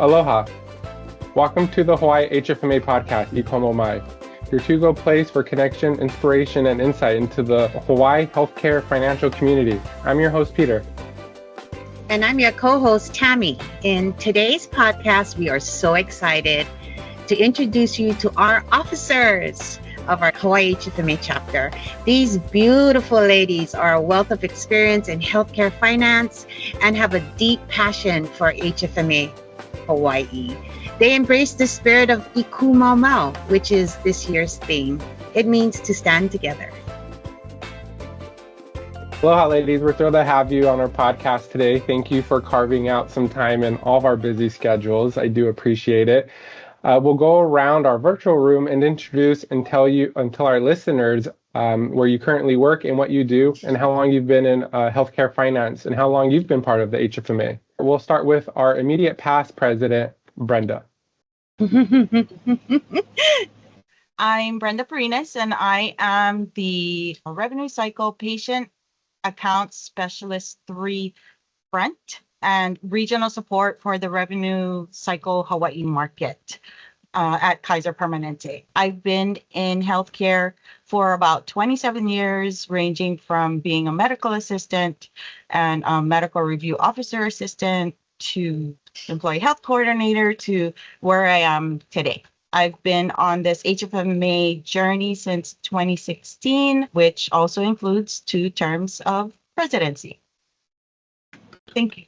Aloha. Welcome to the Hawaii HFMA podcast, E Komo Mai, your to-go place for connection, inspiration, and insight into the Hawaii healthcare financial community. I'm your host, Peter. And I'm your co-host, Tammy. In today's podcast, we are so excited to introduce you to our officers of our Hawaii HFMA chapter. These beautiful ladies are a wealth of experience in healthcare finance and have a deep passion for HFMA Hawaii. They embrace the spirit of E Komo Mai, which is this year's theme. It means to stand together. Aloha, ladies. We're thrilled to have you on our podcast today. Thank you for carving out some time in all of our busy schedules. I do appreciate it. We'll go around our virtual room and introduce and tell our listeners where you currently work and what you do and how long you've been in healthcare finance and how long you've been part of the HFMA. We'll start with our immediate past president, Brenda. I'm Brenda Perinas, and I am the Revenue Cycle Patient Account Specialist 3 Front and regional support for the Revenue Cycle Hawaii market at Kaiser Permanente. I've been in healthcare for about 27 years, ranging from being a medical assistant and a medical review officer assistant to employee health coordinator to where I am today. I've been on this HFMA journey since 2016, which also includes 2 terms of presidency. Thank you.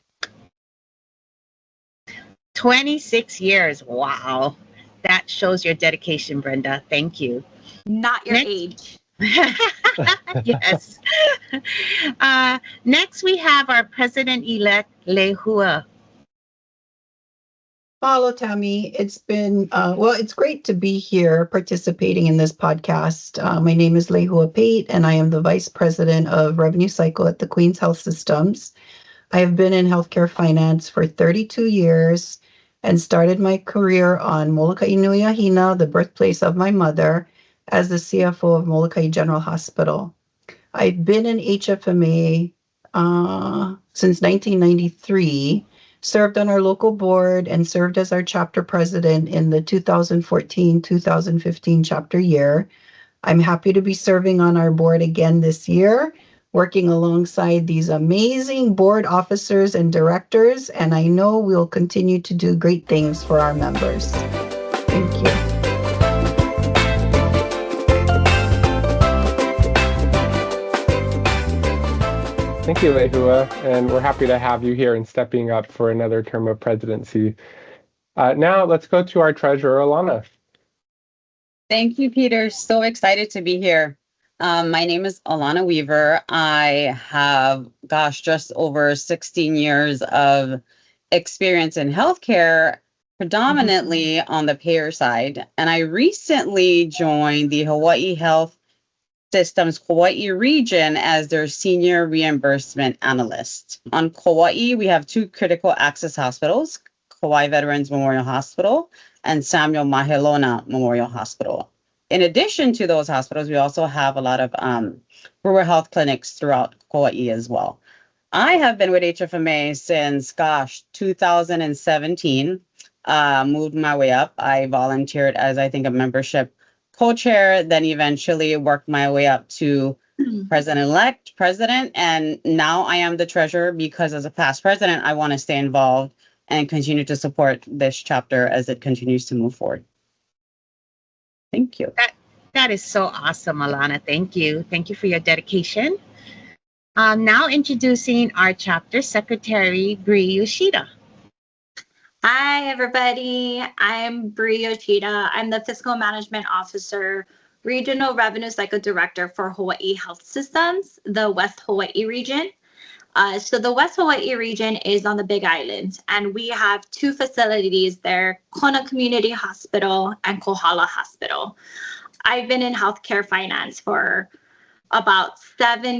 26 years. Wow. That shows your dedication, Brenda. Thank you. Not your age. Yes. Next, we have our president-elect, Lehua. Hello, Tammy. It's been, it's great to be here participating in this podcast. My name is Lehua Pate, and I am the Vice President of Revenue Cycle at the Queens Health Systems. I have been in healthcare finance for 32 years and started my career on Molokai Nui Ahina, the birthplace of my mother, as the CFO of Molokai General Hospital. I've been in HFMA since 1993, served on our local board, and served as our chapter president in the 2014-2015 chapter year. I'm happy to be serving on our board again this year, working alongside these amazing board officers and directors, and I know we'll continue to do great things for our members. Thank you. Thank you, Lehua, and we're happy to have you here and stepping up for another term of presidency. Now let's go to our treasurer, Alana. Thank you, Peter. So excited to be here. My name is Alana Weaver. I have, just over 16 years of experience in healthcare, predominantly on the payer side. And I recently joined the Hawaii Health Systems Kauai region as their senior reimbursement analyst. On Kauai, we have 2 critical access hospitals, Kauai Veterans Memorial Hospital and Samuel Mahelona Memorial Hospital. In addition to those hospitals, we also have a lot of rural health clinics throughout Kauai as well. I have been with HFMA since, 2017, moved my way up. I volunteered as, a membership co-chair, then eventually worked my way up to president-elect, president, and now I am the treasurer because as a past president, I want to stay involved and continue to support this chapter as it continues to move forward. Thank you. That is so awesome, Alana. Thank you. Thank you for your dedication. Now introducing our chapter secretary, Bree Yoshida. Hi, everybody. I'm Bree Yoshida. I'm the Fiscal Management Officer, Regional Revenue Cycle Director for Hawaii Health Systems, the West Hawaii region. So the West Hawaii region is on the Big Island, and we have 2 facilities there, Kona Community Hospital and Kohala Hospital. I've been in healthcare finance for about 7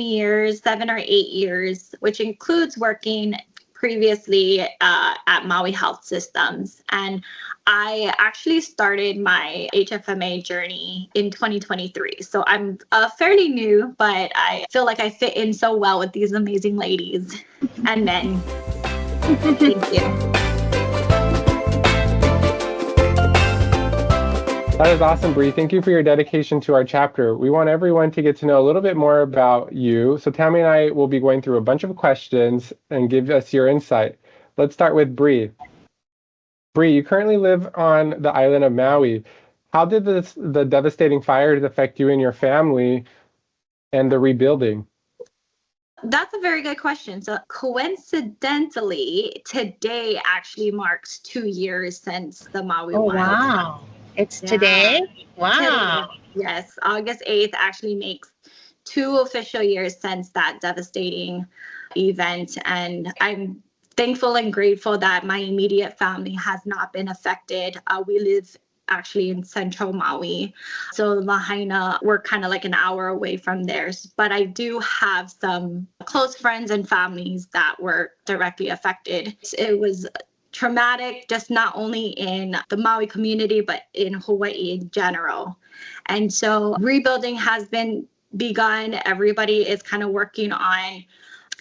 or 8 years, which includes working previously at Maui Health Systems. And I actually started my HFMA journey in 2023. So I'm fairly new, but I feel like I fit in so well with these amazing ladies and men. Thank you. That is awesome, Bree. Thank you for your dedication to our chapter. We want everyone to get to know a little bit more about you. So Tammy and I will be going through a bunch of questions and give us your insight. Let's start with Bree. Bree, you currently live on the island of Maui. How did the devastating fires affect you and your family and the rebuilding? That's a very good question. So coincidentally, today actually marks 2 years since the Maui Oh, wildfire. wow. It's Yeah. today? Wow. Today, yes, August 8th actually makes 2 official years since that devastating event. And I'm thankful and grateful that my immediate family has not been affected. We live actually in central Maui. So Lahaina, we're kind of like an hour away from theirs. But I do have some close friends and families that were directly affected. It was traumatic, just not only in the Maui community, but in Hawaii in general. And so rebuilding has been begun. Everybody is kind of working on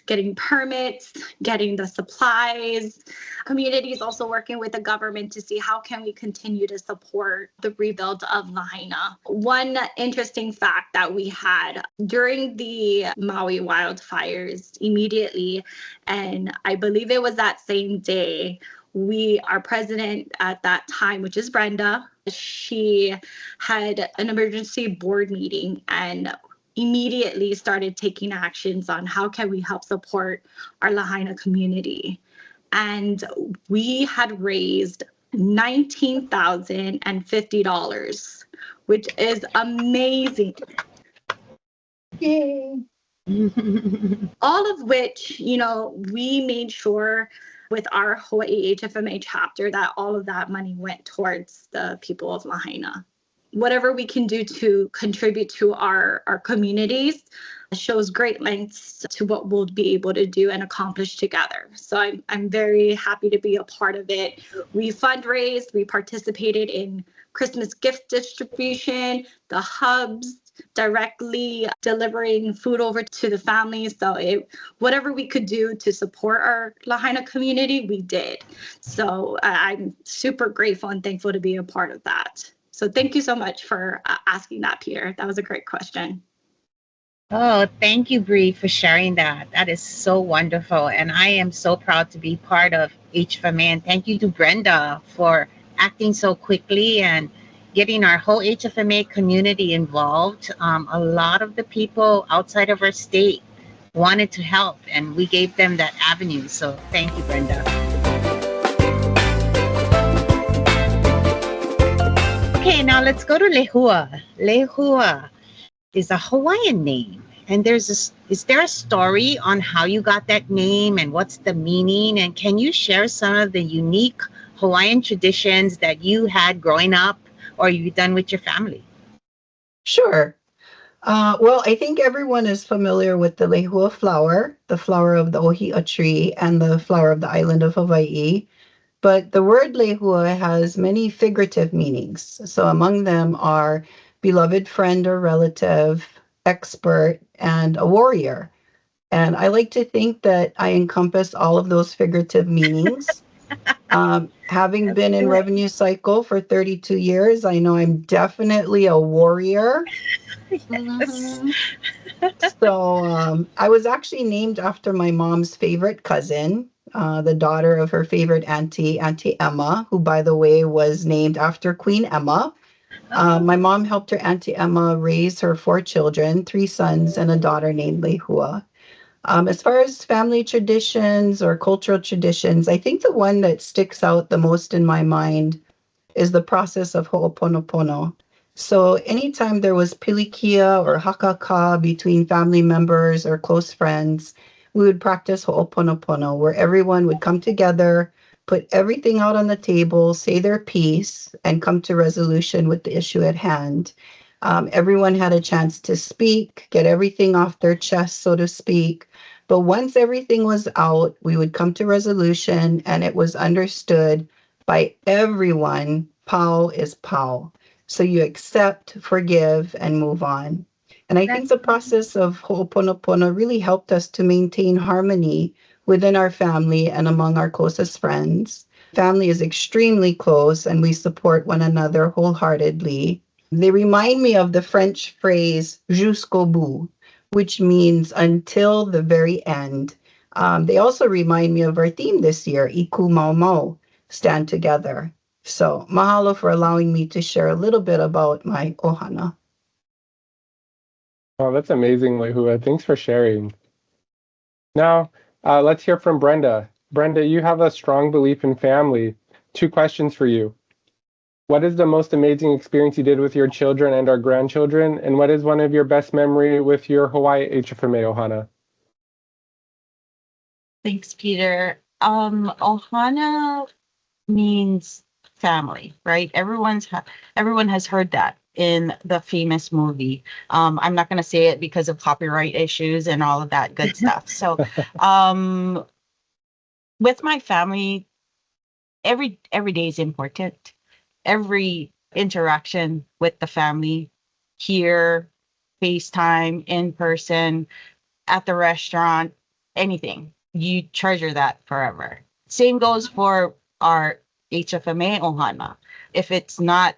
getting permits, getting the supplies. Community is also working with the government to see how can we continue to support the rebuild of Lahaina. One interesting fact that we had during the Maui wildfires immediately, and I believe it was that same day, our president at that time, which is Brenda, she had an emergency board meeting and immediately started taking actions on how can we help support our Lahaina community. And we had raised $19,050, which is amazing. Yay. All of which, we made sure with our Hawaii HFMA chapter that all of that money went towards the people of Lahaina. Whatever we can do to contribute to our communities shows great lengths to what we'll be able to do and accomplish together. So I'm very happy to be a part of it. We fundraised, we participated in Christmas gift distribution, the hubs, directly delivering food over to the families. So whatever we could do to support our Lahaina community, we did. So I'm super grateful and thankful to be a part of that. So thank you so much for asking that, Peter. That was a great question. Oh, thank you, Bree, for sharing that. That is so wonderful. And I am so proud to be part of HFMA. And thank you to Brenda for acting so quickly and getting our whole HFMA community involved. A lot of the people outside of our state wanted to help, and we gave them that avenue. So thank you, Brenda. Okay, now let's go to Lehua. Lehua is a Hawaiian name. And is there a story on how you got that name and what's the meaning? And can you share some of the unique Hawaiian traditions that you had growing up or you've done with your family? Sure. Well, I think everyone is familiar with the lehua flower, the flower of the ohia tree, and the flower of the island of Hawaii. But the word lehua has many figurative meanings. So among them are beloved friend or relative, expert, and a warrior. And I like to think that I encompass all of those figurative meanings. Having been in revenue cycle for 32 years, I know I'm definitely a warrior. Yes. So I was actually named after my mom's favorite cousin, the daughter of her favorite auntie, Auntie Emma, who, by the way, was named after Queen Emma. My mom helped her Auntie Emma raise her 4 children, 3 sons and a daughter named Lehua. As far as family traditions or cultural traditions, I think the one that sticks out the most in my mind is the process of ho'oponopono. So anytime there was pilikia or hakaka between family members or close friends, we would practice ho'oponopono, where everyone would come together, put everything out on the table, say their piece, and come to resolution with the issue at hand. Everyone had a chance to speak, get everything off their chest, so to speak. But once everything was out, we would come to resolution, and it was understood by everyone, pau is pau. So you accept, forgive, and move on. And I think the process of ho'oponopono really helped us to maintain harmony within our family and among our closest friends. family is extremely close and we support one another wholeheartedly. They remind me of the French phrase jusqu'au bout, which means until the very end. They also remind me of our theme this year, E Komo Mai, stand together. So mahalo for allowing me to share a little bit about my ʻOhana. Oh, that's amazing, Lehua. Thanks for sharing. Now, let's hear from Brenda. Brenda, you have a strong belief in family. 2 questions for you. What is the most amazing experience you did with your children and our grandchildren? And what is one of your best memory with your Hawaii HFMA ʻOhana? Thanks, Peter. ʻOhana means family, right? Everyone has heard that in the famous movie. I'm not going to say it because of copyright issues and all of that good stuff. So, with my family, every day is important. Every interaction with the family, here, FaceTime, in person, at the restaurant, anything, you treasure that forever. Same goes for our HFMA ʻOhana. If it's not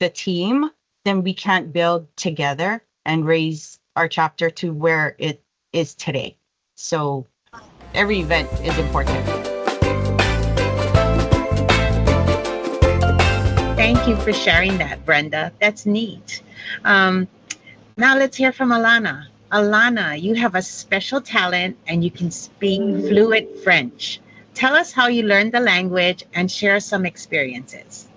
the team, then we can't build together and raise our chapter to where it is today. So every event is important. Thank you for sharing that, Brenda. That's neat. Now let's hear from Alana. Alana, you have a special talent and you can speak fluent French. Tell us how you learned the language and share some experiences.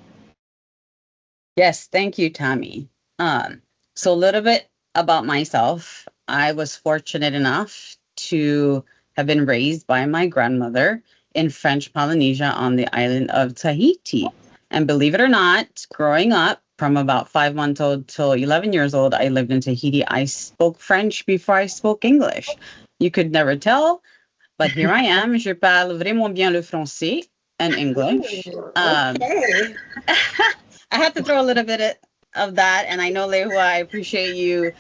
Yes, thank you, Tammy. So a little bit about myself. I was fortunate enough to have been raised by my grandmother in French Polynesia on the island of Tahiti. And believe it or not, growing up from about 5 months old till 11 years old, I lived in Tahiti. I spoke French before I spoke English. You could never tell, but here I am. Je parle vraiment bien le français and English. Okay. I had to throw a little bit of that, and I know, Lehua, I appreciate you,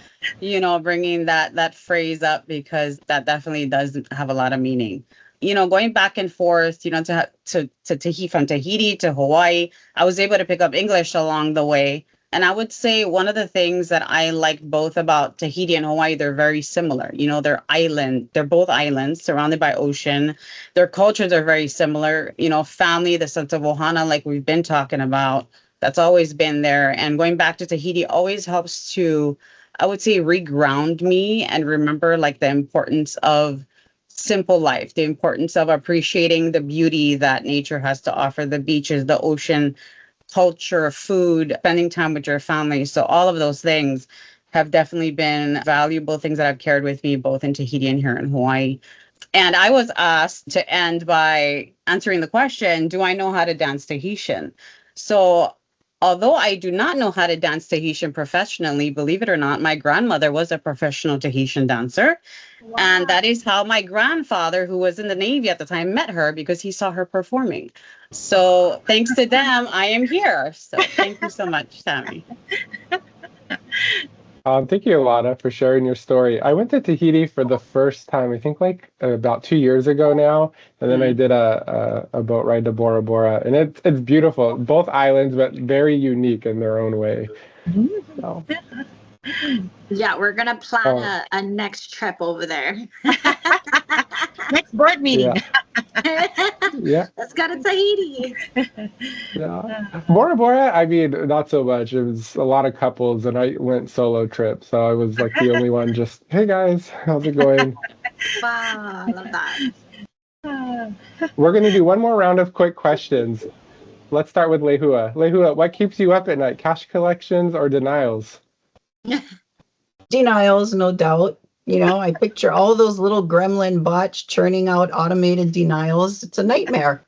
bringing that phrase up because that definitely does have a lot of meaning. Going back and forth, to Tahiti, from Tahiti to Hawaii, I was able to pick up English along the way. And I would say one of the things that I like both about Tahiti and Hawaii, they're very similar. They're both islands surrounded by ocean. Their cultures are very similar. Family, the sense of ʻOhana, like we've been talking about, that's always been there. And going back to Tahiti always helps to, I would say, reground me and remember like the importance of simple life, the importance of appreciating the beauty that nature has to offer, the beaches, the ocean, culture, food, spending time with your family. So all of those things have definitely been valuable things that I've carried with me both in Tahiti and here in Hawaii. And I was asked to end by answering the question, do I know how to dance Tahitian? So although I do not know how to dance Tahitian professionally, believe it or not, my grandmother was a professional Tahitian dancer. Wow. And that is how my grandfather, who was in the Navy at the time, met her because he saw her performing. So thanks to them, I am here. So thank you so much, Tammy. Thank you, Alana, for sharing your story. I went to Tahiti for the first time, I think about 2 years ago now. And then I did a boat ride to Bora Bora. And it's beautiful, both islands, but very unique in their own way. So. Yeah, we're going to plan a next trip over there. Next board meeting. Yeah. Let's go to Tahiti. Yeah. Bora Bora, I mean, not so much. It was a lot of couples, and I went solo trip. So I was like the only one just, hey guys, how's it going? Wow, I love that. We're going to do one more round of quick questions. Let's start with Lehua. Lehua, what keeps you up at night? Cash collections or denials? Denials, no doubt. I picture all those little gremlin bots churning out automated denials. It's a nightmare.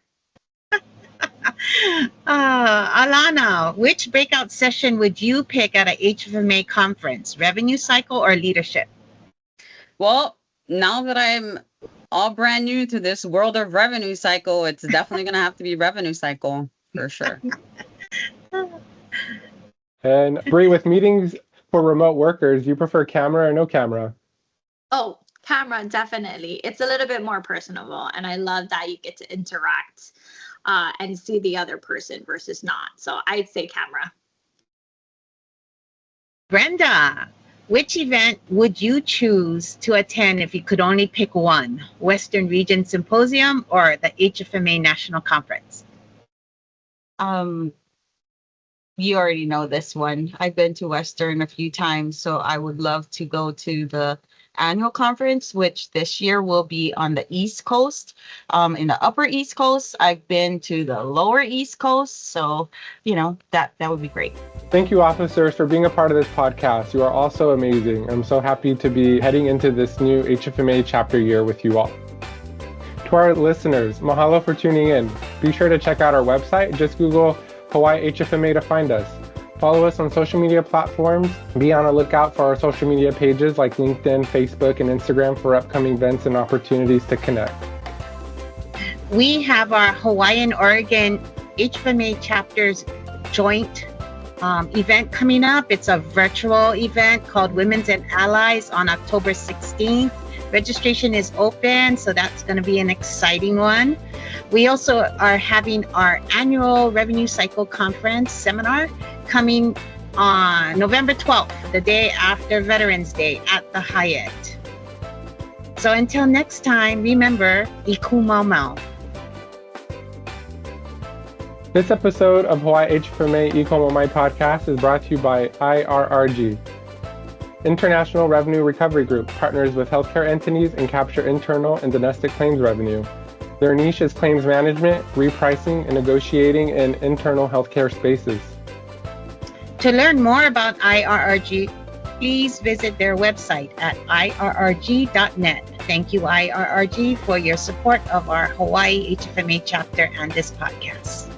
Alana, which breakout session would you pick at a HFMA conference? Revenue cycle or leadership? Well, now that I'm all brand new to this world of revenue cycle, it's definitely going to have to be revenue cycle for sure. And Bree, with meetings for remote workers, do you prefer camera or no camera? Oh, camera, definitely. It's a little bit more personable, and I love that you get to interact and see the other person versus not. So I'd say camera. Brenda, which event would you choose to attend if you could only pick one? Western Region Symposium or the HFMA National Conference? You already know this one. I've been to Western a few times, so I would love to go to the annual conference, which this year will be on the East Coast. In the Upper East Coast, I've been to the Lower East Coast, so that would be great. Thank you, officers, for being a part of this podcast. You are all so amazing. I'm so happy to be heading into this new HFMA chapter year with you all. To our listeners, mahalo for tuning in. Be sure to check out our website. Just Google Hawaii HFMA to find us. Follow us on social media platforms. Be on the lookout for our social media pages like LinkedIn, Facebook, and Instagram for upcoming events and opportunities to connect. We have our Hawaii and Oregon HFMA chapters joint event coming up. It's a virtual event called Women's and Allies on October 16th. Registration is open, so that's going to be an exciting one. We also are having our annual Revenue Cycle Conference seminar coming on November 12th, the day after Veterans Day at the Hyatt. So until next time, remember, E Komo Mai. This episode of Hawaii HFMA E Komo Mai podcast is brought to you by IRRG. International Revenue Recovery Group partners with healthcare entities and capture internal and domestic claims revenue. Their niche is claims management, repricing, and negotiating in internal healthcare spaces. To learn more about IRRG, please visit their website at irrg.net. Thank you, IRRG, for your support of our Hawaii HFMA chapter and this podcast.